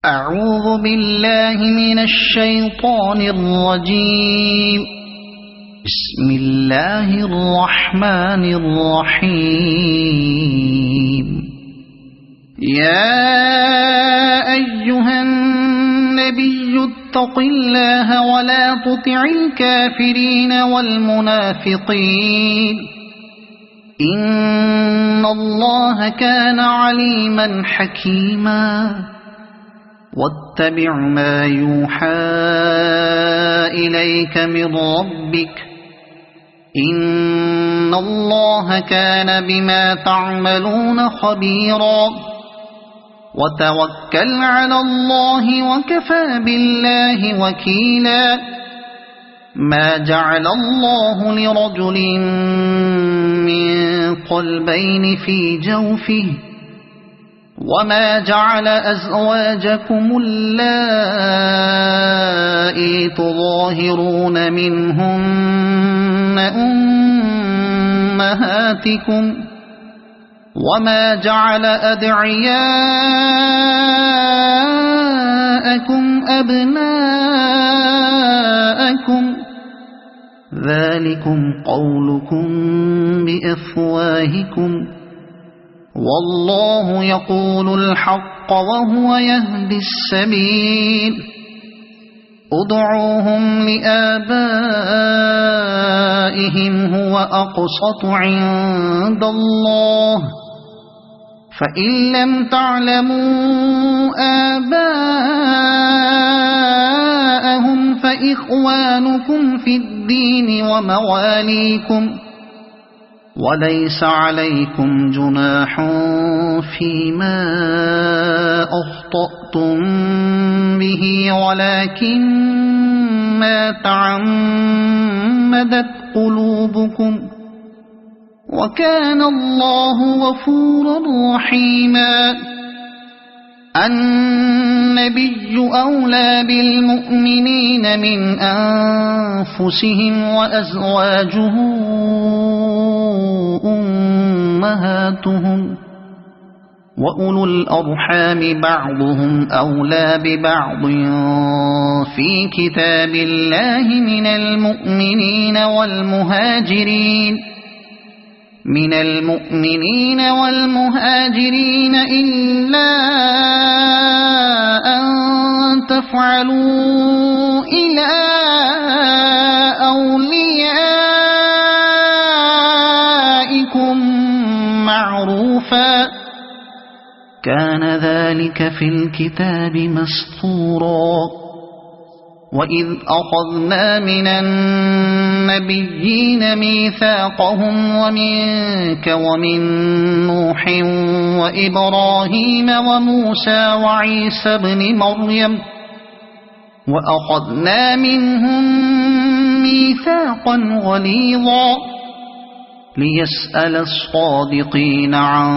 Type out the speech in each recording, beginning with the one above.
أعوذ بالله من الشيطان الرجيم. بسم الله الرحمن الرحيم. يا أيها النبي اتق الله ولا تطع الكافرين والمنافقين إن الله كان عليما حكيما. واتبع ما يوحى إليك من ربك إن الله كان بما تعملون خبيرا. وتوكل على الله وكفى بالله وكيلا. ما جعل الله لرجل من قلبين في جوفه وما جعل أزواجكم اللائي تظاهرون منهن أمهاتكم وما جعل أدعياءكم أبناءكم ذلكم قولكم بأفواهكم والله يقول الحق وهو يهدي السبيل. ادعوهم لآبائهم هو أقسط عند الله فإن لم تعلموا آباءهم فإخوانكم في الدين ومواليكم وليس عليكم جناح فيما أخطأتم به ولكن ما تعمدت قلوبكم وكان الله غفورا رحيما. النبي أولى بالمؤمنين من أنفسهم وأزواجه أمهاتهم وأولو الأرحام بعضهم أولى ببعض في كتاب الله من المؤمنين والمهاجرين إلا أن تفعلوا إلى أوليائكم معروفا كان ذلك في الكتاب مسطورا. وإذ أخذنا من النبيين ميثاقهم ومنك ومن نوح وإبراهيم وموسى وعيسى ابن مريم وأخذنا منهم ميثاقا غليظا ليسأل الصادقين عن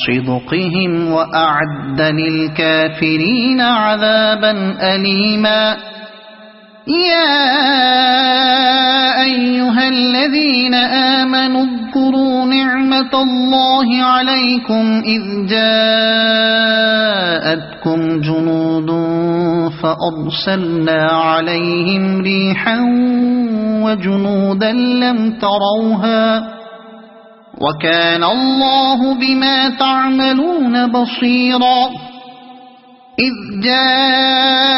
صدقهم وأعد للكافرين عذابا أليما. يا أيها الذين آمنوا اذكروا نعمة الله عليكم إذ جاءتكم جنود فأرسلنا عليهم ريحا وجنودا لم تروها وكان الله بما تعملون بصيرا. إذ جاءوكم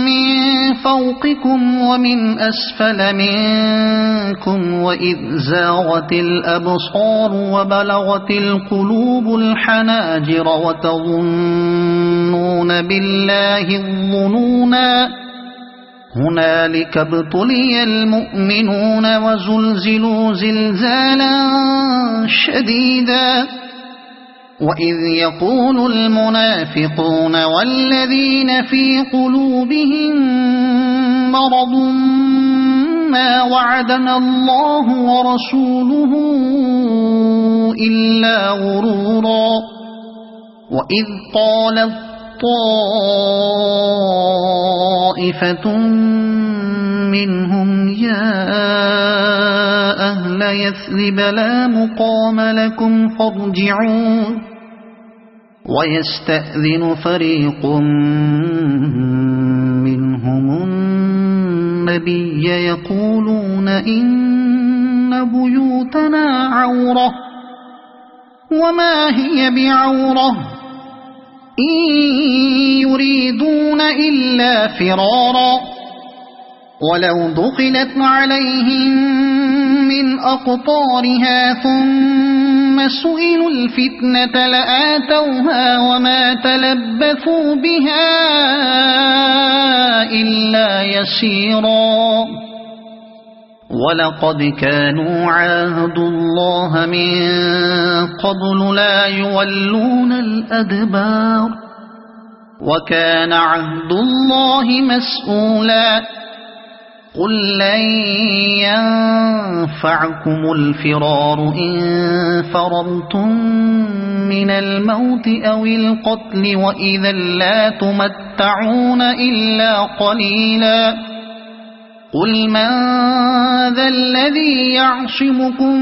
من فوقكم ومن أسفل منكم وإذ زاغت الأبصار وبلغت القلوب الحناجر وتظنون بالله الظنونا هنالك ابتلي المؤمنون وزلزلوا زلزالا شديدا. وإذ يقول المنافقون والذين في قلوبهم مرض ما وعدنا الله ورسوله إلا غرورا. وإذ قالت طائفة منهم يا أهل يثرب لا مقام لكم فارجعوا ويستأذن فريق منهم النبي يقولون إن بيوتنا عورة وما هي بعورة إن يريدون إلا فرارا ولو دخلت عليهم من أقطارها ثم سئلوا الفتنة لآتوها وما تلبثوا بها إلا يسيرا ولقد كانوا عاهدوا الله من قبل لا يولون الأدبار وكان عهد الله مسؤولا قل لن ينفعكم الفرار إن فررتم من الموت أو القتل وإذا لا تمتعون إلا قليلا قل من ذا الذي يعصمكم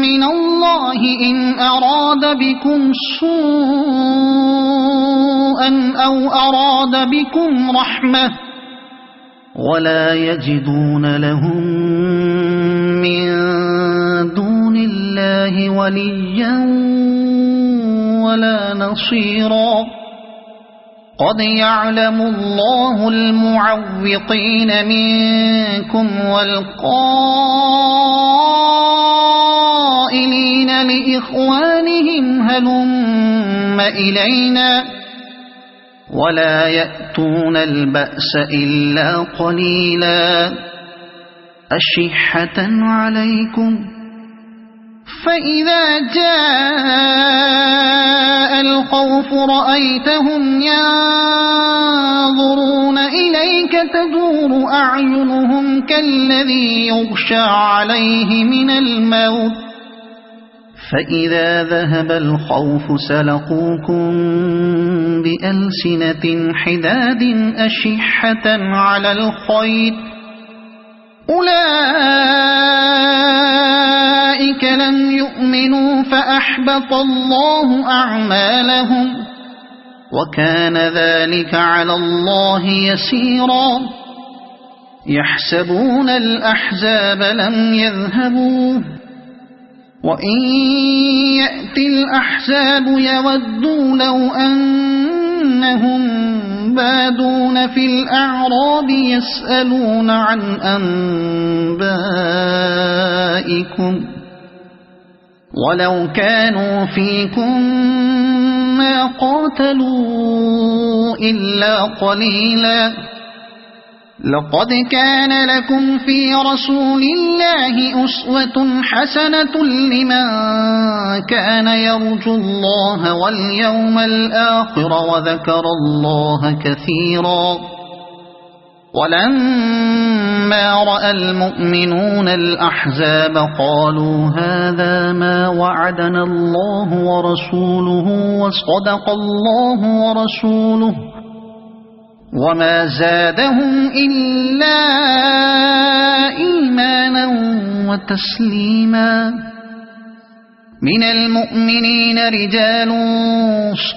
من الله إن أراد بكم سوءا أو أراد بكم رحمة ولا يجدون لهم من دون الله وليا ولا نصيرا قد يعلم الله المعوقين منكم والقائلين لإخوانهم هلم إلينا ولا يأتون البأس إلا قليلا أشحة عليكم فإذا جاء الخوف رأيتهم ينظرون إليك تدور أعينهم كالذي يغشى عليه من الموت فإذا ذهب الخوف سلقوكم بألسنة حداد أشحة على الخير أولئك لم يؤمنوا فأحبط الله أعمالهم وكان ذلك على الله يسيرا يحسبون الأحزاب لم يذهبوا وإن يأتي الأحزاب يودوا لو أنهم بادون في الأعراب يسألون عن أنبائكم ولو كانوا فيكم ما قاتلوا إلا قليلا لقد كان لكم في رسول الله أسوة حسنة لمن كان يرجو الله واليوم الآخر وذكر الله كثيرا ولما رأى المؤمنون الأحزاب قالوا هذا ما وعدنا الله ورسوله وصدق الله ورسوله وما زادهم إلا إيمانا وتسليما من المؤمنين رجال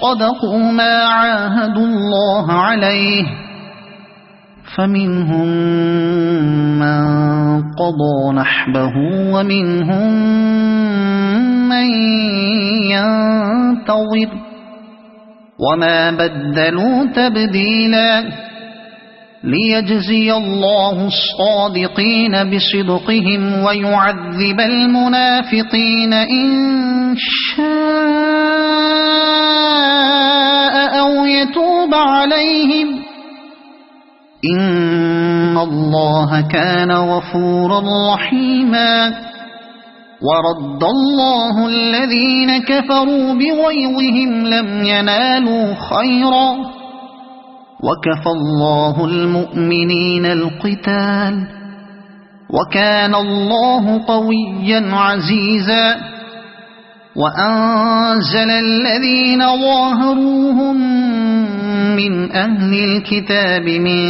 صدقوا ما عاهدوا الله عليه فمنهم من قضى نحبه ومنهم من ينتظر وما بدلوا تبديلا ليجزي الله الصادقين بصدقهم ويعذب المنافقين إن شاء أو يتوب عليهم إن الله كان غفورا رحيما ورد الله الذين كفروا بغيظهم لم ينالوا خيرا وكفى الله المؤمنين القتال وكان الله قويا عزيزا وأنزل الذين ظاهروهم من أهل الكتاب من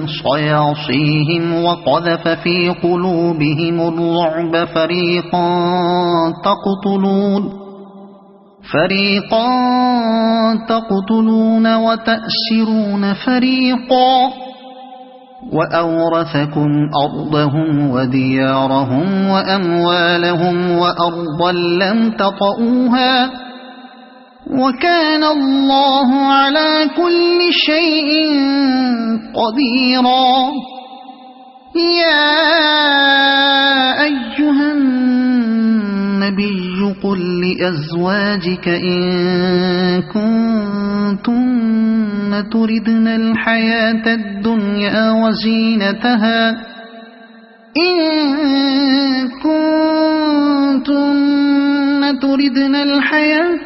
صياصيهم وقذف في قلوبهم الرعب فريقا تقتلون وتأسرون فريقا وأورثكم أرضهم وديارهم وأموالهم وأرضا لم تطئوها وكان الله على كل شيء قديرا. يا أيها النبي قل لأزواجك إن كنتن تردن الحياة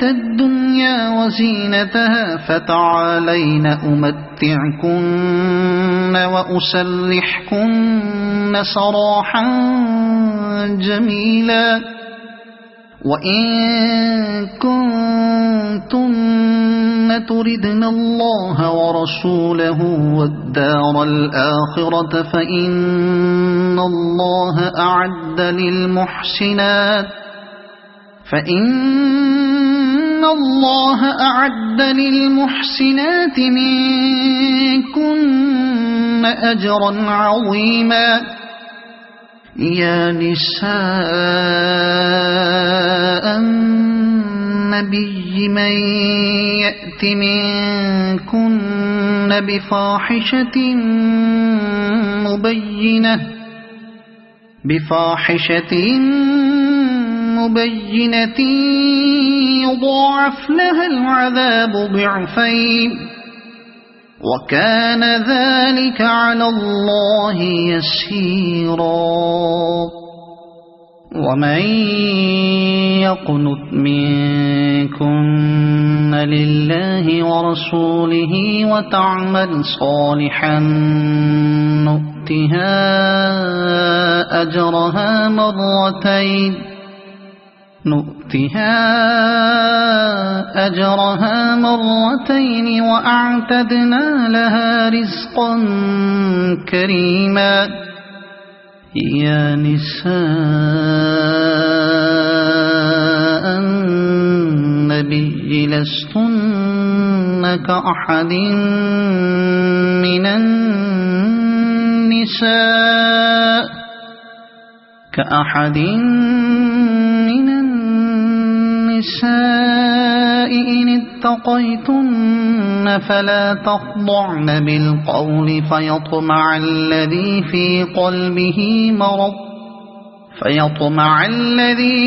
الدنيا وزينتها فتعالين أمتعكن وأسرحكن سراحا جميلا. وإن كنتن تردن الله ورسوله والدار الآخرة فإن الله أعد للمحسنات منكن أجرا عظيما. يا نساء النبي من يأت منكن بفاحشة مبينة يضاعف لها العذاب ضعفين وكان ذلك على الله يسيرا. ومن يقنت منكن لله ورسوله وتعمل صالحا نؤتها أجرها مرتين وأعتدنا لها رزقا كريما. يا نساء النبي لستن كأحد من النساء إن اتقيتن فلا تخضعن بالقول فيطمع الذي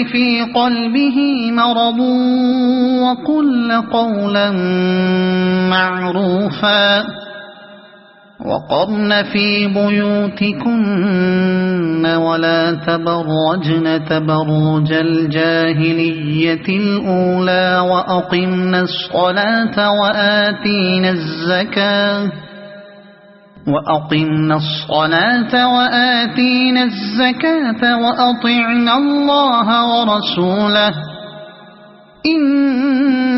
في قلبه مرض وقلن قولا معروفا. وقرن في بيوتكن ولا تبرجن تبرج الجاهلية الأولى وأقمنا الصلاة وآتينا الزكاة وأطعنا الله ورسوله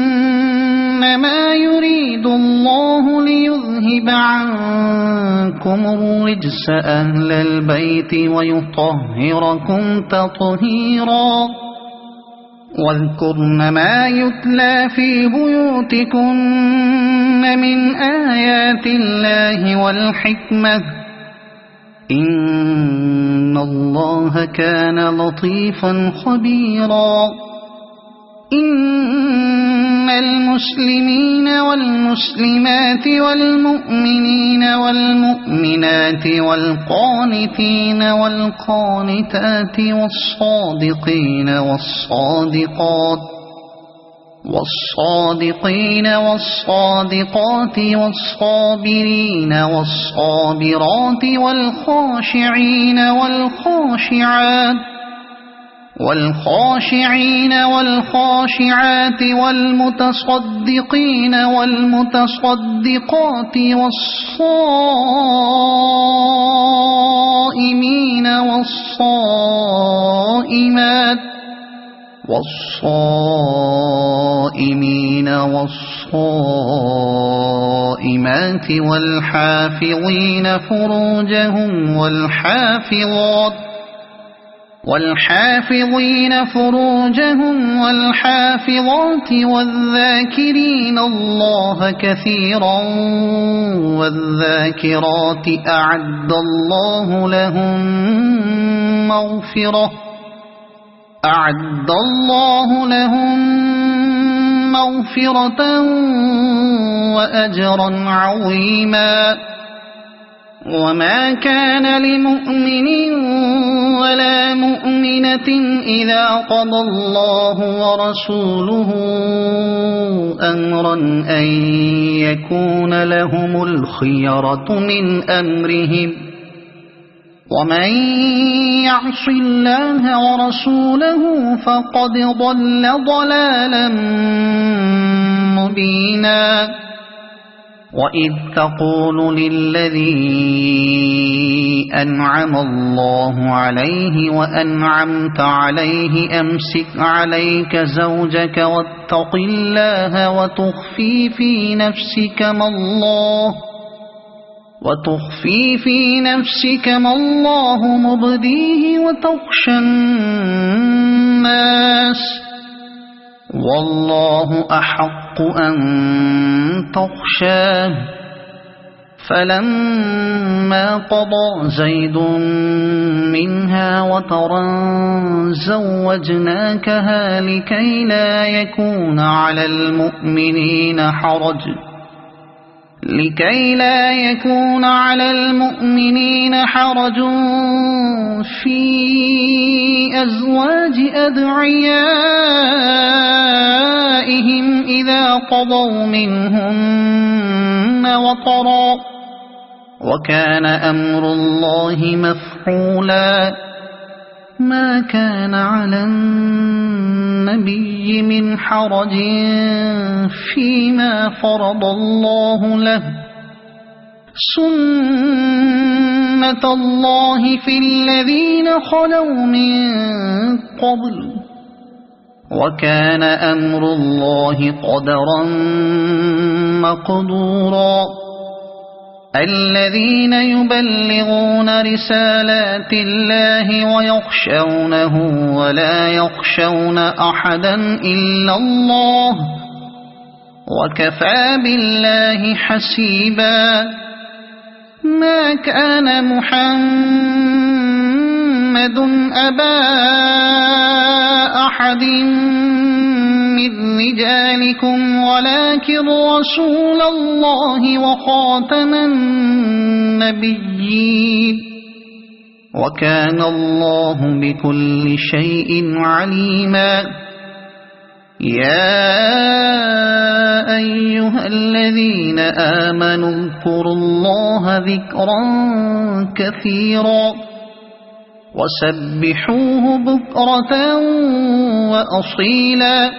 إنما يريد الله ليذهب عنكم الرجس أهل البيت ويطهركم تطهيرا. واذكرن ما يتلى في بيوتكن من آيات الله والحكمة إن الله كان لطيفا خبيرا. إن المسلمين والمسلمات والمؤمنين والمؤمنات والقانتين والقانتات والصادقين والصادقات والصابرين والصابرات والخاشعين والخاشعات والمتصدقين والمتصدقات والصائمين والصائمات والحافظين فروجهم والحافظين فروجهم والحافظات والذاكرين الله كثيرا والذاكرات أعد الله لهم مغفرة وأجرا عظيما. وما كان لمؤمن ولا مؤمنة إذا قضى الله ورسوله أمرا أن يكون لهم الخيرة من أمرهم ومن يعص الله ورسوله فقد ضل ضلالا مبينا. وإذ تقول للذي أنعم الله عليه وأنعمت عليه أمسك عليك زوجك واتق الله وتخفي في نفسك ما الله مبديه وتخشى الناس والله أحق أن تخشاه. فلما قضى زيد منها وطرا زوجناكها لكي لا يكون على المؤمنين حرج في أزواج أدعيائهم إذا قضوا منهن وطرا وكان أمر الله مفعولا. ما كان على النبي من حرج فيما فرض الله له سنة الله في الذين خلوا من قبل وكان أمر الله قدرا مقدورا. الذين يبلغون رسالات الله ويخشونه ولا يخشون أحدا إلا الله وكفى بالله حسيبا. ما كان محمد أبا أحد من رجالكم ولكن رسول الله وخاتم النبيين وكان الله بكل شيء عليما. يا أيها الذين آمنوا اذكروا الله ذكرا كثيرا وسبحوه بكرة وأصيلا.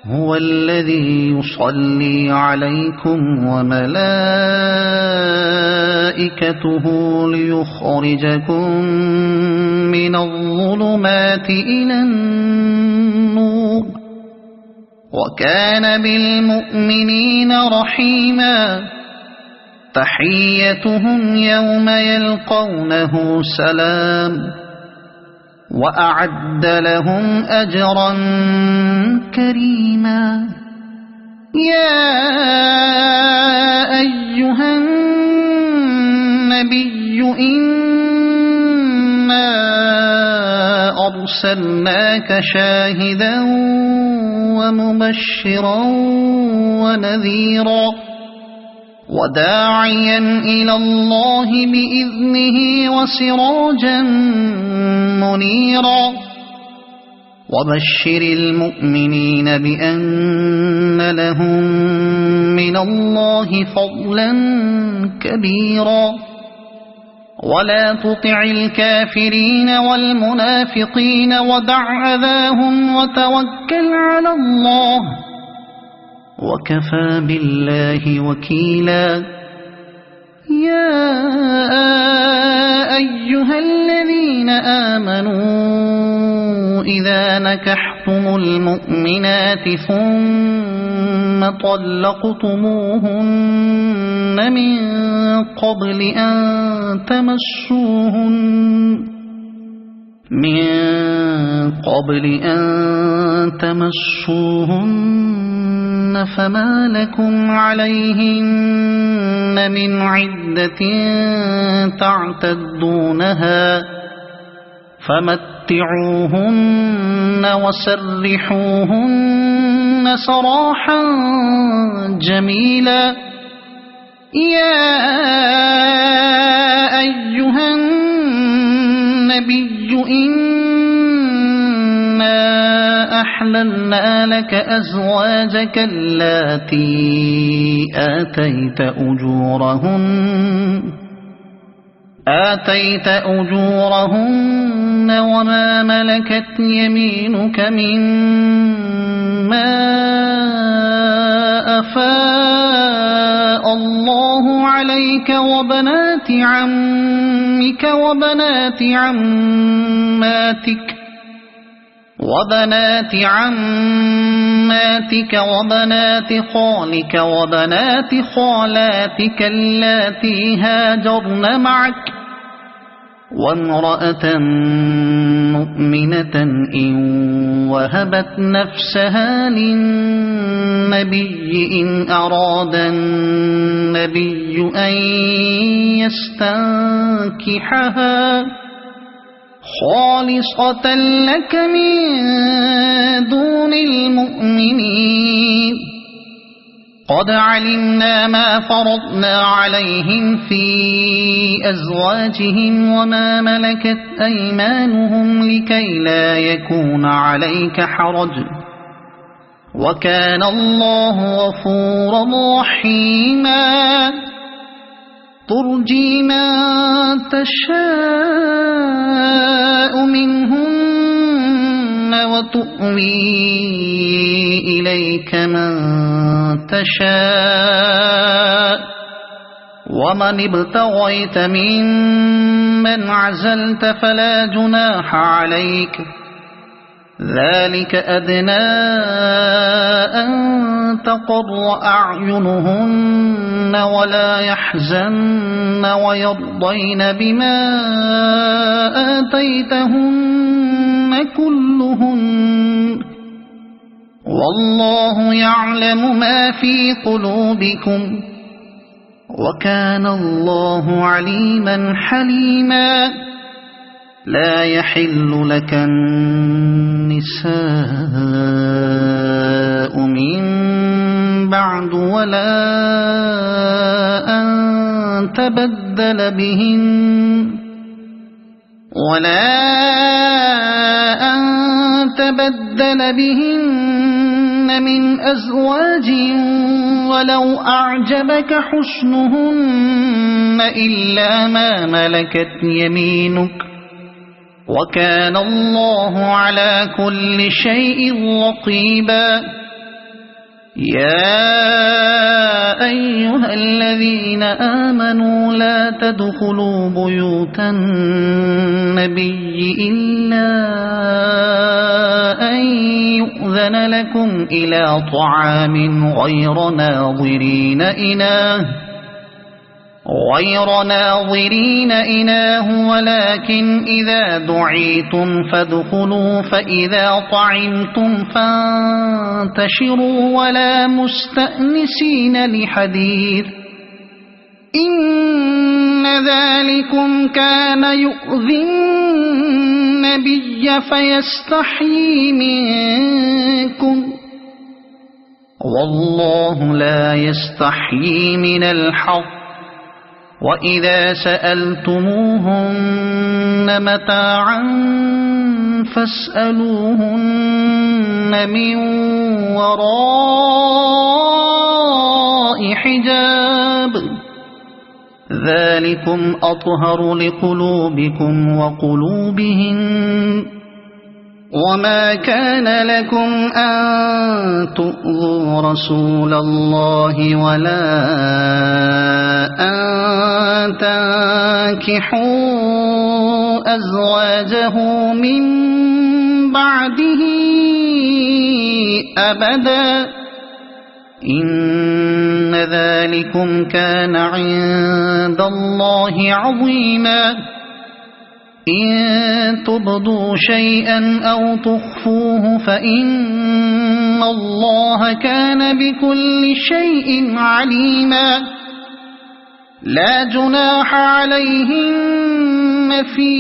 هو الذي يصلي عليكم وملائكته ليخرجكم من الظلمات إلى النور وكان بالمؤمنين رحيما. تحيتهم يوم يلقونه سلام وأعد لهم أجرا كريما. يا أيها النبي إنا أرسلناك شاهدا ومبشرا ونذيرا وداعيا إلى الله بإذنه وسراجا منيرا. وبشر المؤمنين بأن لهم من الله فضلا كبيرا. ولا تطع الكافرين والمنافقين ودع أذاهم وتوكل على الله وكفى بالله وكيلا. يا أيها الذين آمنوا إذا نكحتم المؤمنات ثم طلقتموهن من قبل أن تمسوهن من قبل أن تمسوهن فما لكم عليهن من عدة تعتدونها فمتعوهن وسرحوهن سراحا جميلا. يا أيها النبي إنا أحللنا لك أزواجك اللاتي آتيت أجورهن وما ملكت يمينك مما أفاء الله عليك وبنات عمك وبنات عماتك وبنات خالك وبنات خالاتك اللاتي هاجرن معك وامرأة مؤمنة إن وهبت نفسها للنبي إن أراد النبي أن يستنكحها خالصة لك من دون المؤمنين. قد علمنا ما فرضنا عليهم في أزواجهم وما ملكت أيمانهم لكي لا يكون عليك حرج وكان الله غفورا رحيما. ترجي من تشاء منهن وتؤوي إليك من تشاء ومن ابتغيت ممن عزلت فلا جناح عليك ذلك أدنى أن تقر أعينهن ولا يحزن ويرضين بما آتيتهن كلهن والله يعلم ما في قلوبكم وكان الله عليما حليما. لا يحل لك النساء من بعد ولا أن تبدل بهن من أزواج ولو أعجبك حسنهن إلا ما ملكت يمينك وكان الله على كل شيء رقيبا. يا أيها الذين آمنوا لا تدخلوا بيوت النبي إلا أن يؤذن لكم إلى طعام غير ناظرين إناه ولكن إذا دعيتم فادخلوا فإذا طعمتم فانتشروا ولا مستأنسين لحديث إن ذلكم كان يؤذي النبي فيستحيي منكم والله لا يستحيي من الحق. وإذا سألتموهن متاعا فاسألوهن من وراء حجاب ذلكم أطهر لقلوبكم وقلوبهن. وما كان لكم أن تؤذوا رسول الله ولا أن تنكحوا أزواجه من بعده أبدا إن ذلكم كان عند الله عظيما. إن تبدوا شيئا أو تخفوه فإن الله كان بكل شيء عليما لا جناح عليهن في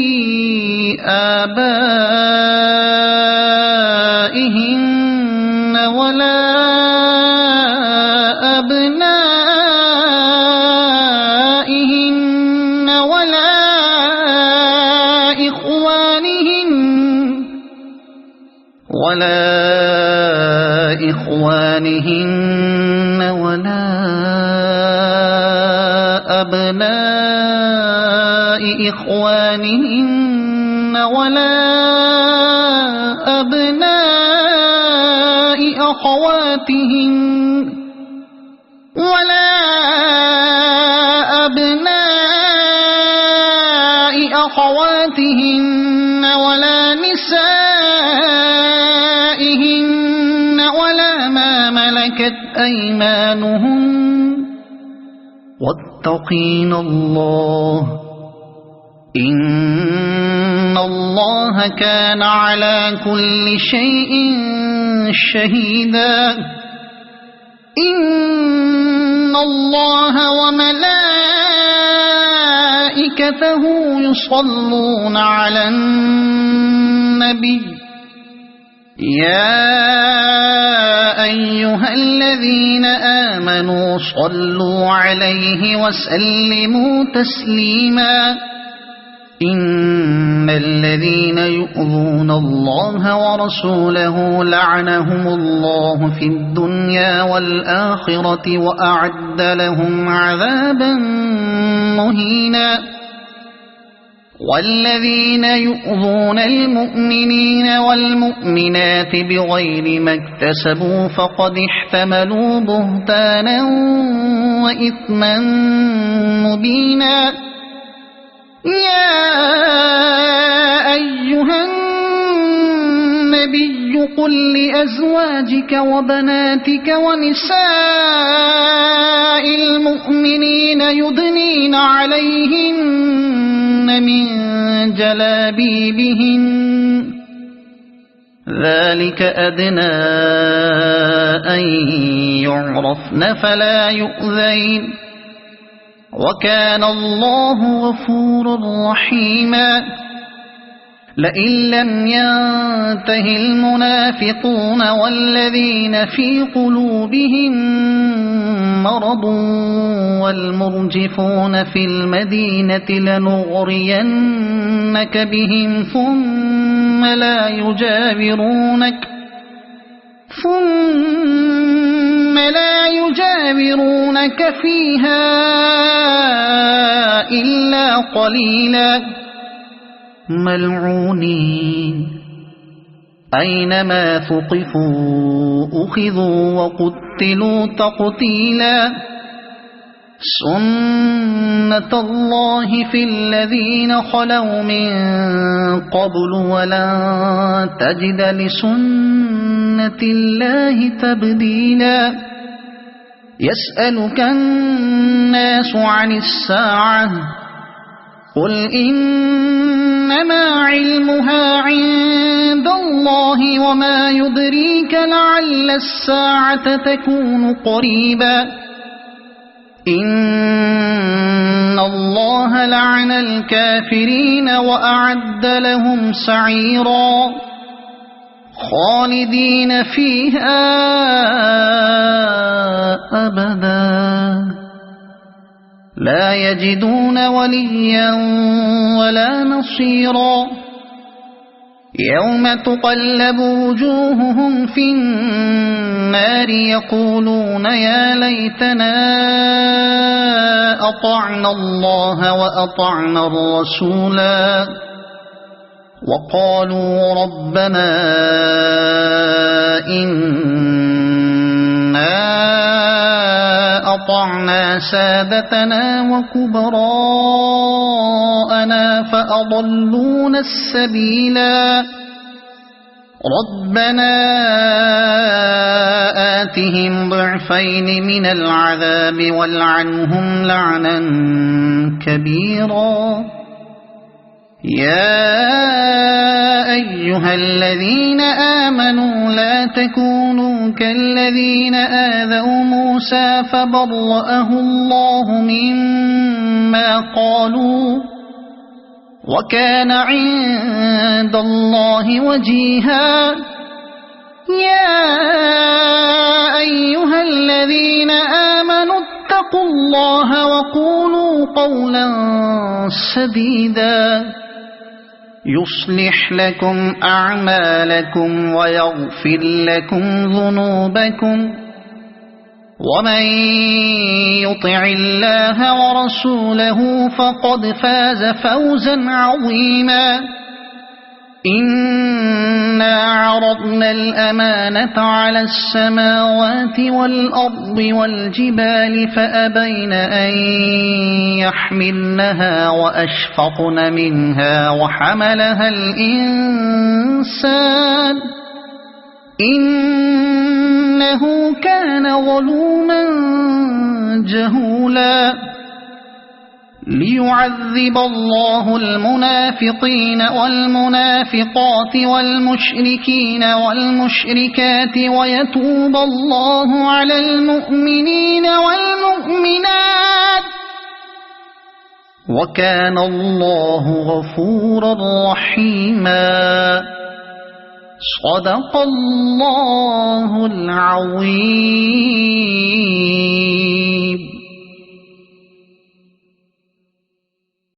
آبائهن ولا أبنائهن ولا إخوانهن ولا أبناء إخوانهن ولا أبناء أخواتهن ولا أبناء أخواتهن ولا نسائهن ولا ما ملكت أيمانهن واتقين الله إن الله كان على كل شيء شهيدا إن الله وملائكته يصلون على النبي يا أيها الذين آمنوا صلوا عليه وسلموا تسليما إن الذين يؤذون الله ورسوله لعنهم الله في الدنيا والآخرة وأعد لهم عذابا مهينا والذين يؤذون المؤمنين والمؤمنات بغير ما اكتسبوا فقد احتملوا بهتانا وإثما مبينا يا أيها النبي قل لأزواجك وبناتك ونساء المؤمنين يدنين عليهن من جلابيبهن ذلك أدنى أن يعرفن فلا يؤذين وكان الله غفورا رحيما لئن لم ينته المنافقون والذين في قلوبهم مرض والمرجفون في المدينة لنغرينك بهم ثم لا يجاورونك فيها إلا قليلا ملعونين أينما ثقفوا أخذوا وقتلوا تقتيلا سنة الله في الذين خلوا من قبل ولن تجد لسنة الله تبديلا يسألك الناس عن الساعة قل إنما علمها عند الله وما يدريك لعل الساعة تكون قريبا إن الله لعن الكافرين وأعد لهم سعيرا خالدين فيها أبدا لا يجدون وليا ولا نصيرا يوم تقلب وجوههم في النار يقولون يا ليتنا أطعنا الله وأطعنا الرسولا وقالوا ربنا إنا أطعنا سادتنا وكبراءنا فأضلونا السبيلا ربنا آتهم ضعفين من العذاب والعنهم لعنا كبيرا يا أيها الذين آمنوا لا تكونوا كالذين آذوا موسى فبرأه الله مما قالوا وكان عند الله وجيها يا أيها الذين آمنوا اتقوا الله وقولوا قولا سديدا يصلح لكم أعمالكم ويغفر لكم ذنوبكم ومن يطع الله ورسوله فقد فاز فوزا عظيما إنا عرضنا الأمانة على السماوات والأرض والجبال فأبين أن يحملنها وأشفقن منها وحملها الإنسان إنه كان ظلوما جهولا ليعذب الله المنافقين والمنافقات والمشركين والمشركات ويتوب الله على المؤمنين والمؤمنات وكان الله غفورا رحيما صدق الله العظيم.